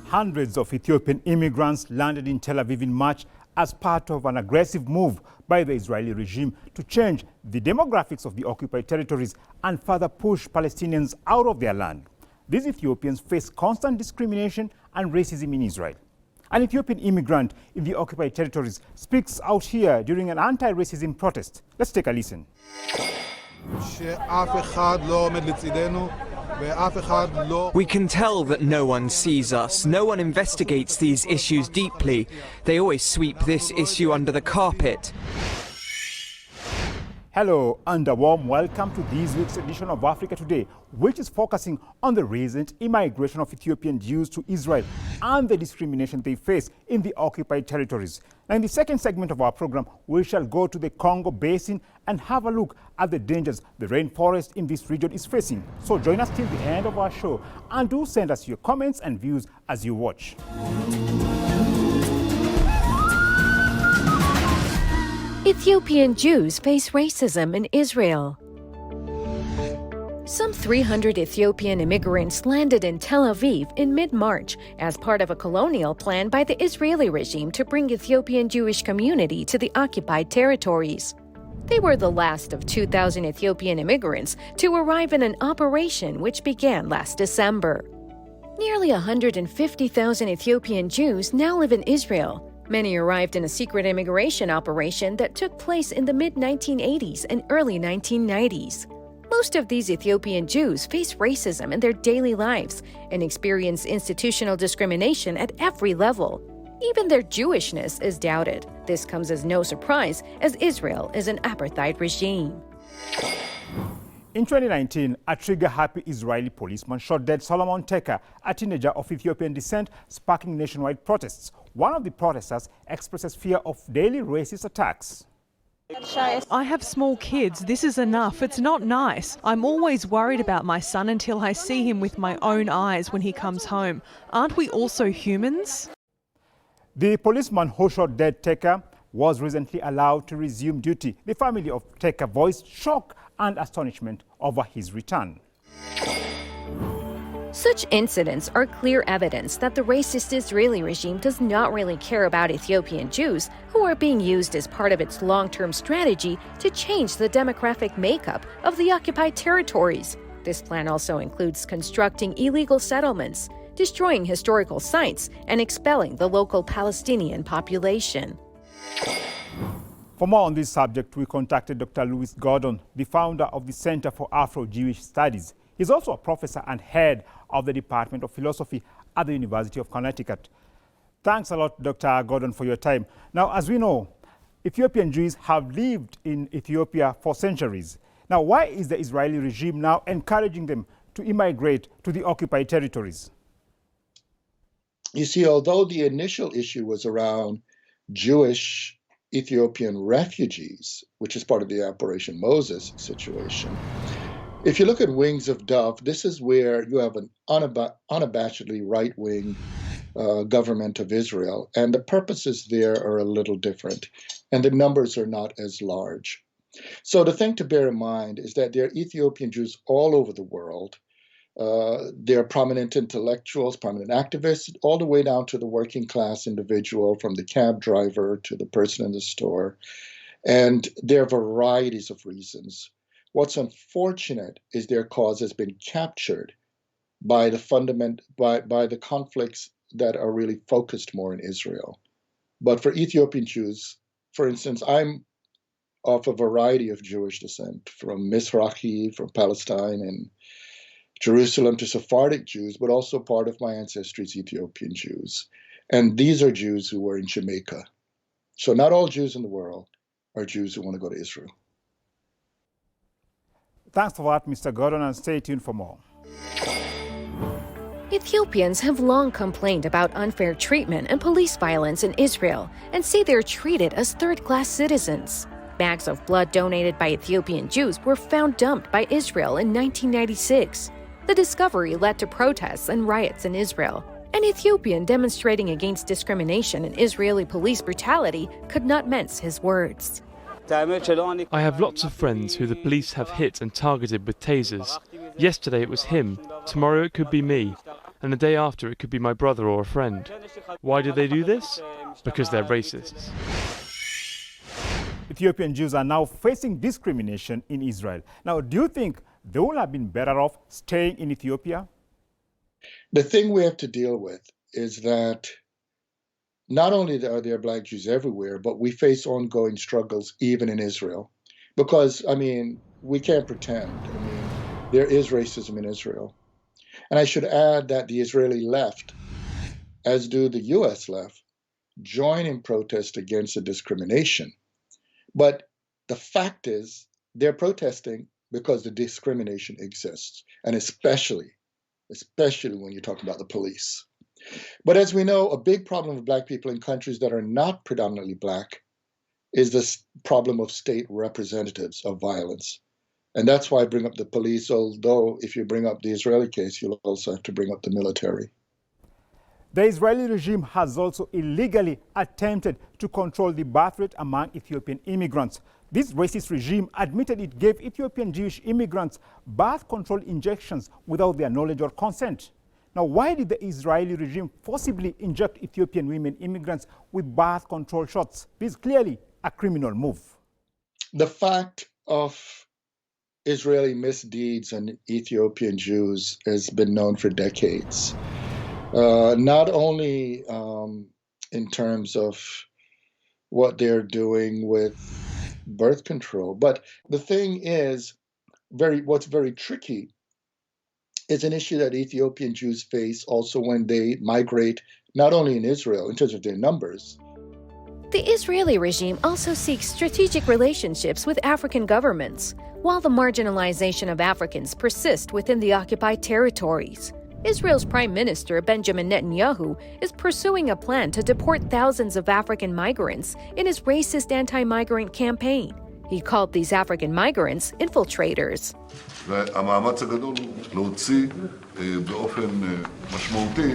Hundreds of Ethiopian immigrants landed in Tel Aviv in March as part of an aggressive move by the Israeli regime to change the demographics of the occupied territories and further push Palestinians out of their land. These Ethiopians face constant discrimination and racism in Israel. An Ethiopian immigrant in the occupied territories speaks out here during an anti-racism protest. Let's take a listen. We can tell that no one sees us, no one investigates these issues deeply. They always sweep this issue under the carpet. Hello and a warm welcome to this week's edition of Africa Today, which is focusing on the recent immigration of Ethiopian Jews to Israel and the discrimination they face in the occupied territories. Now, in the second segment of our program, we shall go to the Congo Basin and have a look at the dangers the rainforest in this region is facing. So join us till the end of our show and do send us your comments and views as you watch. Ethiopian Jews face racism in Israel. Some 300 Ethiopian immigrants landed in Tel Aviv in mid-March as part of a colonial plan by the Israeli regime to bring Ethiopian Jewish community to the occupied territories. They were the last of 2,000 Ethiopian immigrants to arrive in an operation which began last December. Nearly 150,000 Ethiopian Jews now live in Israel. Many arrived in a secret immigration operation that took place in the mid-1980s and early 1990s. Most of these Ethiopian Jews face racism in their daily lives and experience institutional discrimination at every level. Even their Jewishness is doubted. This comes as no surprise, as Israel is an apartheid regime. In 2019, a trigger-happy Israeli policeman shot dead Solomon Teka, a teenager of Ethiopian descent, sparking nationwide protests. One of the protesters expresses fear of daily racist attacks. I have small kids. This is enough. It's not nice. I'm always worried about my son until I see him with my own eyes when he comes home. Aren't we also humans? The policeman who shot dead Teka was recently allowed to resume duty. The family of Teka voiced shock and astonishment over his return. Such incidents are clear evidence that the racist Israeli regime does not really care about Ethiopian Jews, who are being used as part of its long-term strategy to change the demographic makeup of the occupied territories. This plan also includes constructing illegal settlements, destroying historical sites, and expelling the local Palestinian population. For more on this subject, we contacted Dr. Louis Gordon, the founder of the Center for Afro-Jewish Studies. He's also a professor and head of the Department of Philosophy at the University of Connecticut. Thanks a lot, Dr. Gordon, for your time. Now, as we know, Ethiopian Jews have lived in Ethiopia for centuries. Now, why is the Israeli regime now encouraging them to immigrate to the occupied territories? You see, although the initial issue was around Jewish Ethiopian refugees, which is part of the Operation Moses situation, if you look at Wings of Dove, this is where you have an unabashedly right-wing government of Israel, and the purposes there are a little different, and the numbers are not as large. So the thing to bear in mind is that there are Ethiopian Jews all over the world. There are prominent intellectuals, prominent activists, all the way down to the working class individual, from the cab driver to the person in the store. And there are varieties of reasons. What's unfortunate is their cause has been captured by the conflicts that are really focused more in Israel. But for Ethiopian Jews, for instance, I'm of a variety of Jewish descent, from Mizrahi, from Palestine and Jerusalem, to Sephardic Jews, but also part of my ancestry is Ethiopian Jews. And these are Jews who were in Jamaica. So not all Jews in the world are Jews who want to go to Israel. Thanks for that, Mr. Gordon, and stay tuned for more. Ethiopians have long complained about unfair treatment and police violence in Israel and say they're treated as third-class citizens. Bags of blood donated by Ethiopian Jews were found dumped by Israel in 1996. The discovery led to protests and riots in Israel. An Ethiopian demonstrating against discrimination and Israeli police brutality could not mince his words. I have lots of friends who the police have hit and targeted with tasers. Yesterday it was him, tomorrow it could be me. and the day after it could be my brother or a friend. Why do they do this? Because they're racists. Ethiopian Jews are now facing discrimination in Israel. Now, do you think they would have been better off staying in Ethiopia? The thing we have to deal with is that not only are there Black Jews everywhere, but we face ongoing struggles even in Israel. Because, we can't pretend. There is racism in Israel. And I should add that the Israeli left, as do the US left, join in protest against the discrimination. But the fact is, they're protesting because the discrimination exists, and especially when you're talking about the police. But as we know, a big problem with Black people in countries that are not predominantly Black is this problem of state representatives of violence. And that's why I bring up the police, although if you bring up the Israeli case, you'll also have to bring up the military. The Israeli regime has also illegally attempted to control the birth rate among Ethiopian immigrants. This racist regime admitted it gave Ethiopian Jewish immigrants birth control injections without their knowledge or consent. Now, why did the Israeli regime forcibly inject Ethiopian women immigrants with birth control shots? This is clearly a criminal move. The fact of Israeli misdeeds on Ethiopian Jews has been known for decades. Not only in terms of what they're doing with birth control, but the thing is, what's very tricky is an issue that Ethiopian Jews face also when they migrate, not only in Israel in terms of their numbers. The Israeli regime also seeks strategic relationships with African governments, while the marginalization of Africans persists within the occupied territories. Israel's Prime Minister Benjamin Netanyahu is pursuing a plan to deport thousands of African migrants in his racist anti-migrant campaign. He called these African migrants infiltrators. והמאמץ הגדול הוא להוציא באופן משמעותי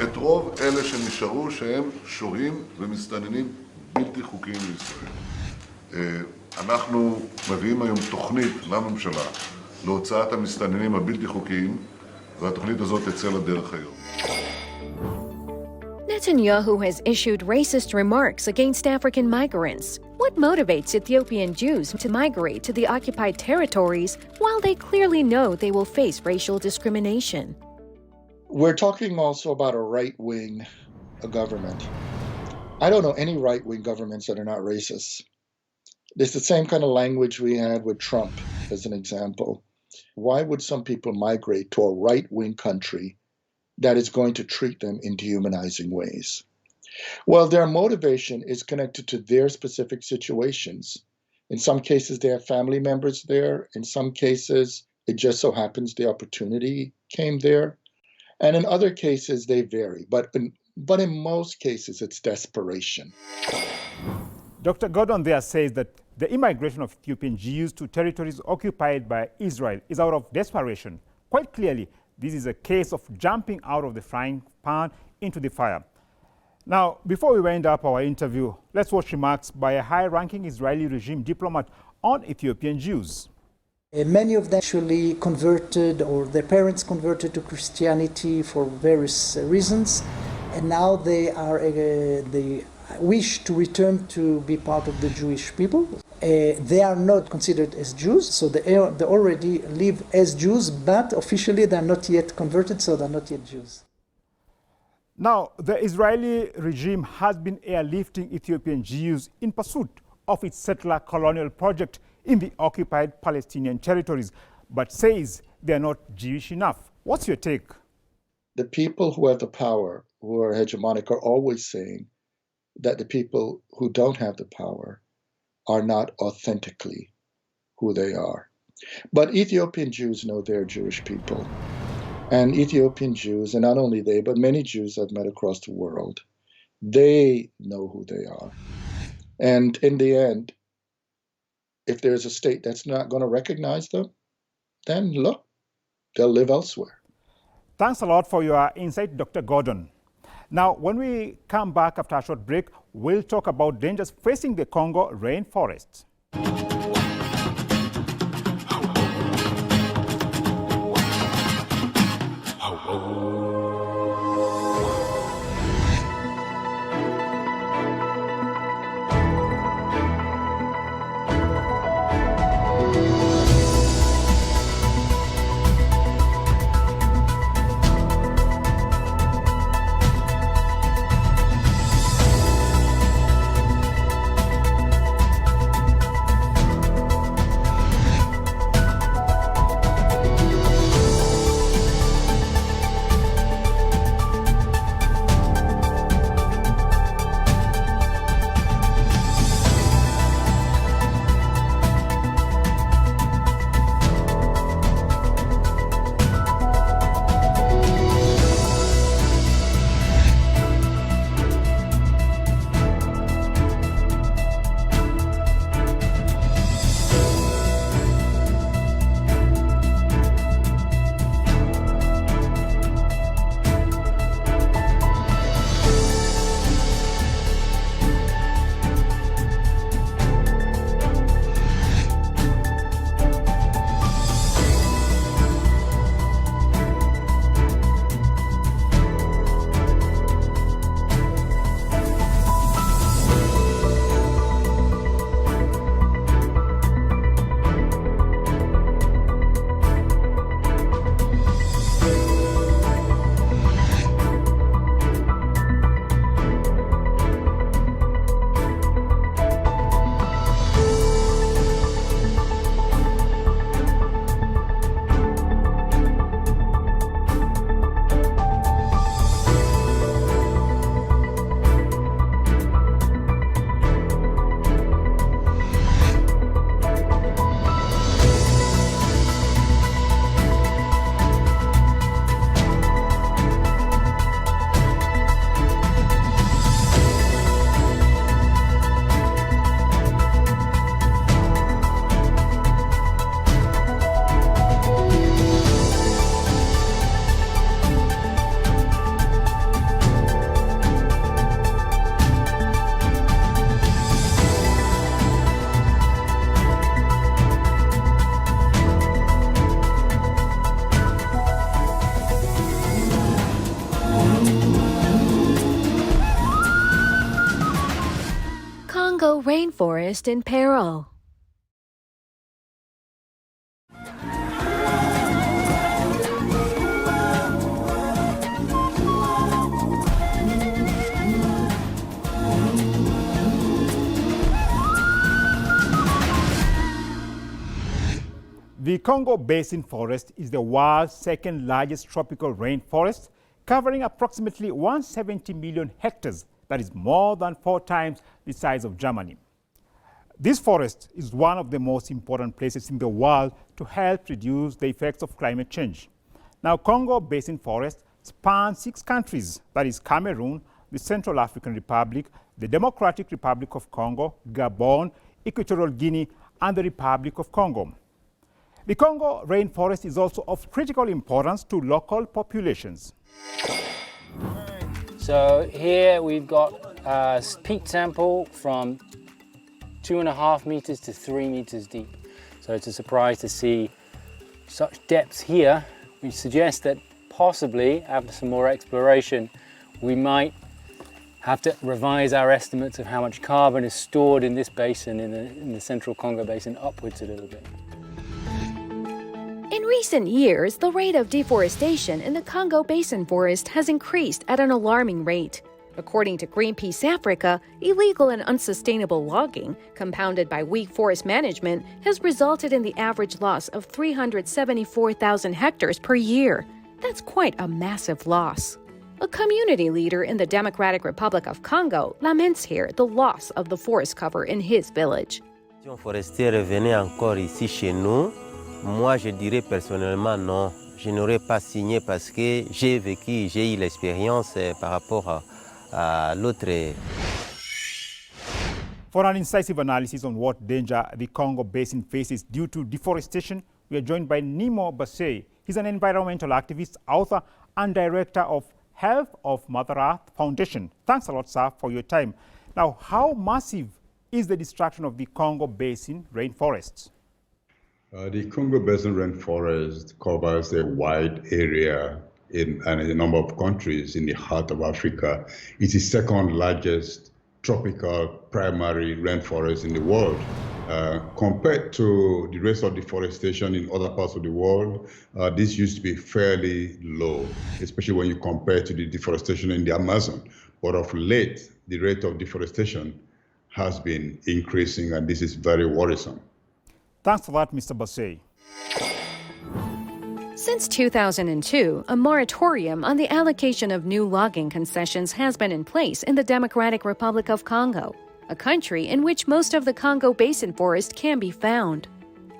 את רוב אלה שנשארו שהם שוהים ומסתננים בלתי חוקיים לישראל. אנחנו מביאים היום תוכנית לממשלה להוצאת המסתננים הבלתי חוקיים, והתוכנית הזאת תצא לדרך היום. Netanyahu has issued racist remarks against African migrants. What motivates Ethiopian Jews to migrate to the occupied territories while they clearly know they will face racial discrimination? We're talking also about a right-wing government. I don't know any right-wing governments that are not racist. It's the same kind of language we had with Trump, as an example. Why would some people migrate to a right-wing country that is going to treat them in dehumanizing ways? Well, their motivation is connected to their specific situations. In some cases, they have family members there. In some cases, it just so happens the opportunity came there. And in other cases, they vary. But in most cases, it's desperation. Dr. Gordon there says that the immigration of Ethiopian Jews to territories occupied by Israel is out of desperation. Quite clearly, this is a case of jumping out of the frying pan into the fire. Now, before we wind up our interview, let's watch remarks by a high-ranking Israeli regime diplomat on Ethiopian Jews. Many of them actually converted, or their parents converted to Christianity for various reasons, and now they wish to return to be part of the Jewish people. They are not considered as Jews, so they already live as Jews, but officially they are not yet converted, so they're not yet Jews. Now, the Israeli regime has been airlifting Ethiopian Jews in pursuit of its settler colonial project in the occupied Palestinian territories, but says they are not Jewish enough. What's your take? The people who have the power, who are hegemonic, are always saying that the people who don't have the power are not authentically who they are. But Ethiopian Jews know they're Jewish people. And Ethiopian Jews, and not only they, but many Jews I've met across the world, they know who they are. And in the end, if there's a state that's not going to recognize them, then look, they'll live elsewhere. Thanks a lot for your insight, Dr. Gordon. Now, when we come back after a short break, we'll talk about dangers facing the Congo rainforest. rainforest in peril. The Congo Basin Forest is the world's second largest tropical rainforest, covering approximately 170 million hectares. That is more than 4 times the size of Germany. This forest is one of the most important places in the world to help reduce the effects of climate change. Now, Congo Basin Forest spans 6 countries, that is Cameroon, the Central African Republic, the Democratic Republic of Congo, Gabon, Equatorial Guinea, and the Republic of Congo. The Congo rainforest is also of critical importance to local populations. So here we've got a peat sample from 2.5 meters to 3 meters deep. So it's a surprise to see such depths here, which suggests that possibly, after some more exploration, we might have to revise our estimates of how much carbon is stored in this basin, in the central Congo basin, upwards a little bit. In recent years, the rate of deforestation in the Congo Basin forest has increased at an alarming rate. According to Greenpeace Africa, illegal and unsustainable logging, compounded by weak forest management, has resulted in the average loss of 374,000 hectares per year. That's quite a massive loss. A community leader in the Democratic Republic of Congo laments here the loss of the forest cover in his village. Forestière venait encore ici chez nous. Moi, je dirais personnellement non. Je n'aurais pas signé parce que j'ai vécu, j'ai eu l'expérience par rapport à l'autre. For an incisive analysis on what danger the Congo Basin faces due to deforestation, we are joined by Nimo Bassey. He's an environmental activist, author, and director of Health of Mother Earth Foundation. Thanks a lot, sir, for your time. Now, how massive is the destruction of the Congo Basin rainforests? The Congo Basin rainforest covers a wide area in a number of countries in the heart of Africa. It's the second largest tropical primary rainforest in the world. Compared to the rest of deforestation in other parts of the world, this used to be fairly low, especially when you compare to the deforestation in the Amazon. But of late, the rate of deforestation has been increasing, and this is very worrisome. Thanks for that, Mr. Bassey. Since 2002, a moratorium on the allocation of new logging concessions has been in place in the Democratic Republic of Congo, a country in which most of the Congo Basin forest can be found.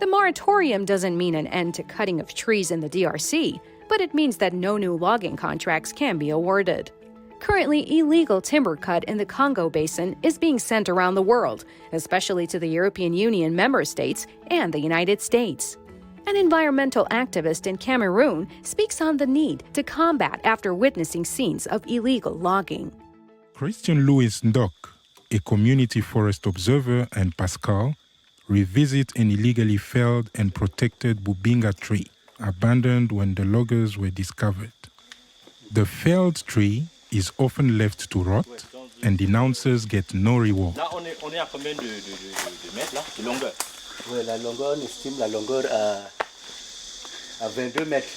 The moratorium doesn't mean an end to cutting of trees in the DRC, but it means that no new logging contracts can be awarded. Currently, illegal timber cut in the Congo Basin is being sent around the world, especially to the European Union member states and the United States. An environmental activist in Cameroon speaks on the need to combat after witnessing scenes of illegal logging. Christian Louis Ndok, a community forest observer, and Pascal revisit an illegally felled and protected Bubinga tree, abandoned when the loggers were discovered. The felled tree is often left to rot, and denouncers get no reward. Là, on est à combien de mètres là, de longueur? Oui, la longueur, on estime la longueur à 22 mètres.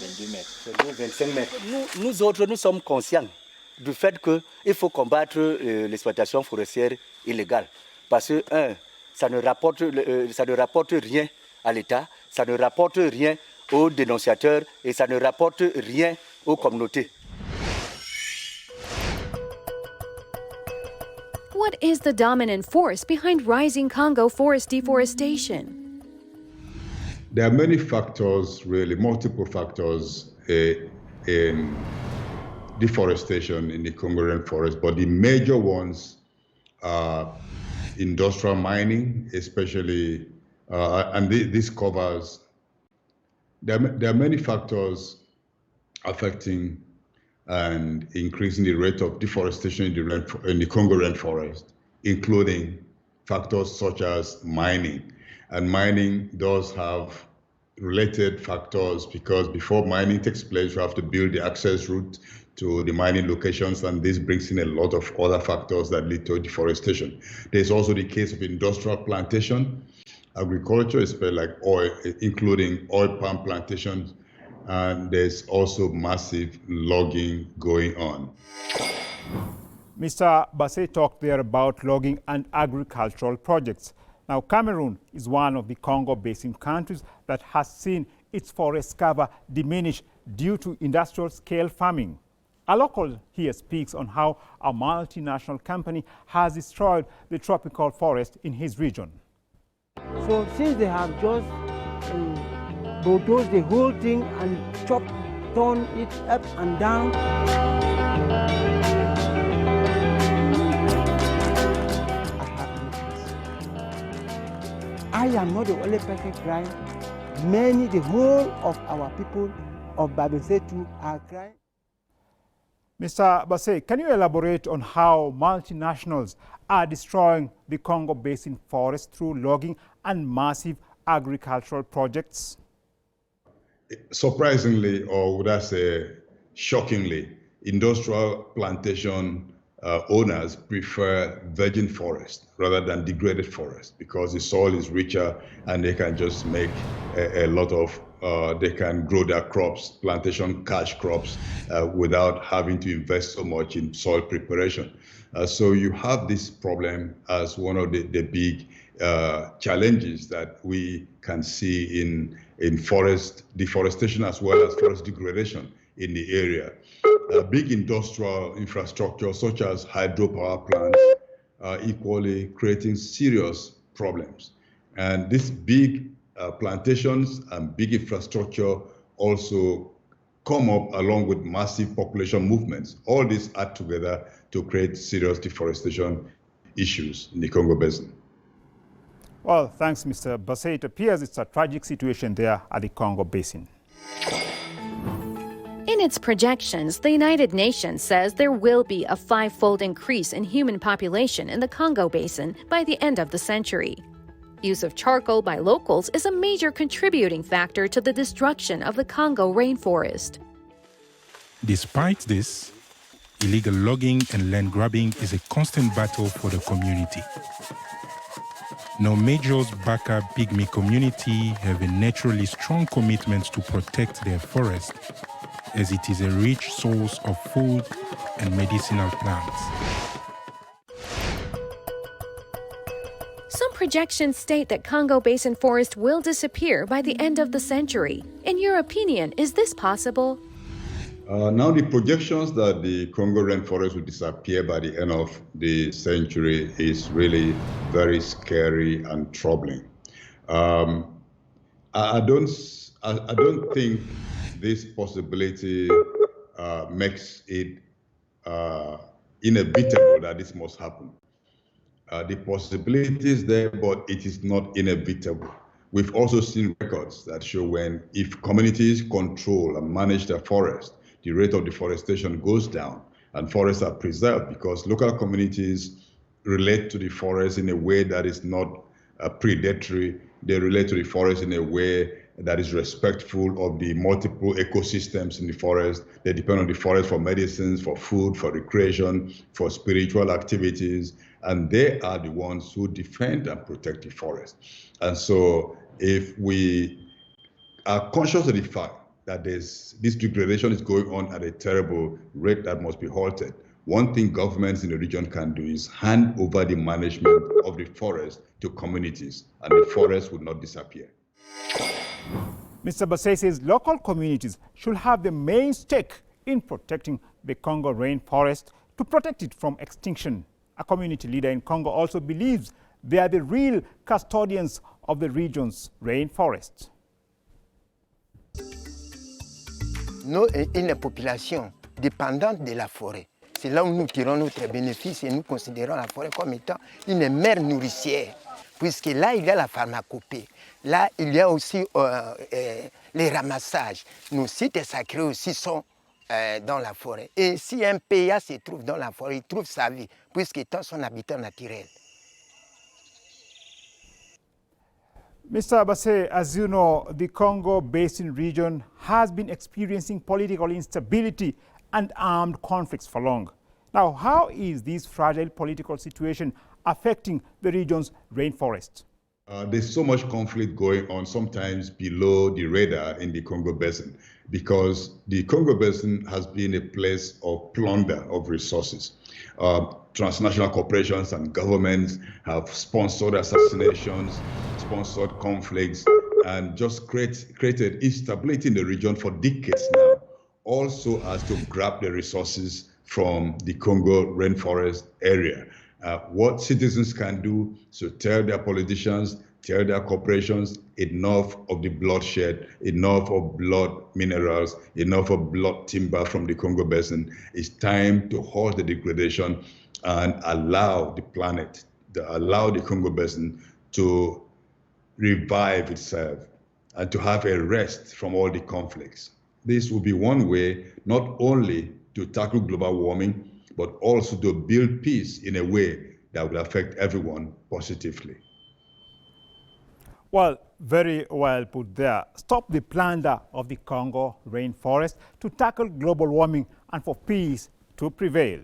22 mètres. 25 mètres. Nous autres, nous sommes conscients du fait qu'il faut combattre l'exploitation forestière illégale. Parce que, ça ne rapporte rien à l'État, ça ne rapporte rien aux dénonciateurs et ça ne rapporte rien aux communautés. What is the dominant force behind rising Congo forest deforestation? There are many factors, really, multiple factors in deforestation in the Congo rainforest, but the major ones are industrial mining, especially, and this covers, there are many factors affecting and increasing the rate of deforestation in the Congo rainforest, including factors such as mining. And mining does have related factors because before mining takes place, you have to build the access route to the mining locations, and this brings in a lot of other factors that lead to deforestation. There's also the case of industrial plantation, agriculture, especially like oil, including oil palm plantations, and there's also massive logging going on. Mr. Bassey talked there about logging and agricultural projects. Now, Cameroon is one of the Congo Basin countries that has seen its forest cover diminish due to industrial-scale farming. A local here speaks on how a multinational company has destroyed the tropical forest in his region. So since they have just bulldozed the whole thing and torn it up and down, I am not the only person crying. Many, the whole of our people of Babese too are crying. Mr. Bassey, can you elaborate on how multinationals are destroying the Congo Basin forest through logging and massive agricultural projects? Surprisingly, or would I say shockingly, industrial plantation owners prefer virgin forest rather than degraded forest because the soil is richer and they can just make a lot of they can grow their crops, plantation cash crops, without having to invest so much in soil preparation. So you have this problem as one of the big challenges that we can see in forest deforestation as well as forest degradation in the area. Big industrial infrastructure such as hydropower plants are equally creating serious problems. And these big plantations and big infrastructure also come up along with massive population movements. All these add together to create serious deforestation issues in the Congo Basin. Well, thanks, Mr. Bassey. It appears it's a tragic situation there at the Congo Basin. In its projections, the United Nations says there will be a 5-fold increase in human population in the Congo Basin by the end of the century. Use of charcoal by locals is a major contributing factor to the destruction of the Congo rainforest. Despite this, illegal logging and land grabbing is a constant battle for the community. Major's Baka Pygmy community have a naturally strong commitment to protect their forest, as it is a rich source of food and medicinal plants. Some projections state that Congo Basin forest will disappear by the end of the century. In your opinion, is this possible? Now the projections that the Congo rainforest will disappear by the end of the century is really very scary and troubling. I don't think this possibility makes it inevitable that this must happen. The possibility is there, but it is not inevitable. We've also seen records that show if communities control and manage their forest, the rate of deforestation goes down and forests are preserved because local communities relate to the forest in a way that is not predatory. They relate to the forest in a way that is respectful of the multiple ecosystems in the forest. They depend on the forest for medicines, for food, for recreation, for spiritual activities, and they are the ones who defend and protect the forest. And so if we are conscious of the fact that this degradation is going on at a terrible rate that must be halted, one thing governments in the region can do is hand over the management of the forest to communities, and the forest would not disappear. Mr. Bassey says local communities should have the main stake in protecting the Congo rainforest to protect it from extinction. A community leader in Congo also believes they are the real custodians of the region's rainforest. Nous, une population dépendante de la forêt. C'est là où nous tirons notre bénéfice et nous considérons la forêt comme étant une mère nourricière. Puisque là, il y a la pharmacopée. Là, il y a aussi les ramassages. Nos sites sacrés aussi sont dans la forêt. Et si un PA se trouve dans la forêt, il trouve sa vie, puisqu'il est son habitat naturel. Mr. Bassey, as you know, the Congo Basin region has been experiencing political instability and armed conflicts for long. Now, how is this fragile political situation affecting the region's rainforest? There's so much conflict going on, sometimes below the radar in the Congo Basin, because the Congo Basin has been a place of plunder of resources. Transnational corporations and governments have sponsored assassinations, sponsored conflicts, and just created instability in the region for decades now, also as to grab the resources from the Congo rainforest area. What citizens can do to tell their politicians, tell their corporations, enough of the bloodshed, enough of blood minerals, enough of blood timber from the Congo Basin. It's time to halt the degradation and allow the planet, allow the Congo Basin to revive itself and to have a rest from all the conflicts. This will be one way not only to tackle global warming, but also to build peace in a way that will affect everyone positively. Well, very well put there. Stop the plunder of the Congo rainforest to tackle global warming and for peace to prevail.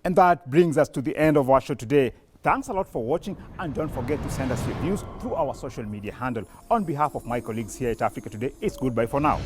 And that brings us to the end of our show today. Thanks a lot for watching, and don't forget to send us your views through our social media handle. On behalf of my colleagues here at Africa Today, it's goodbye for now.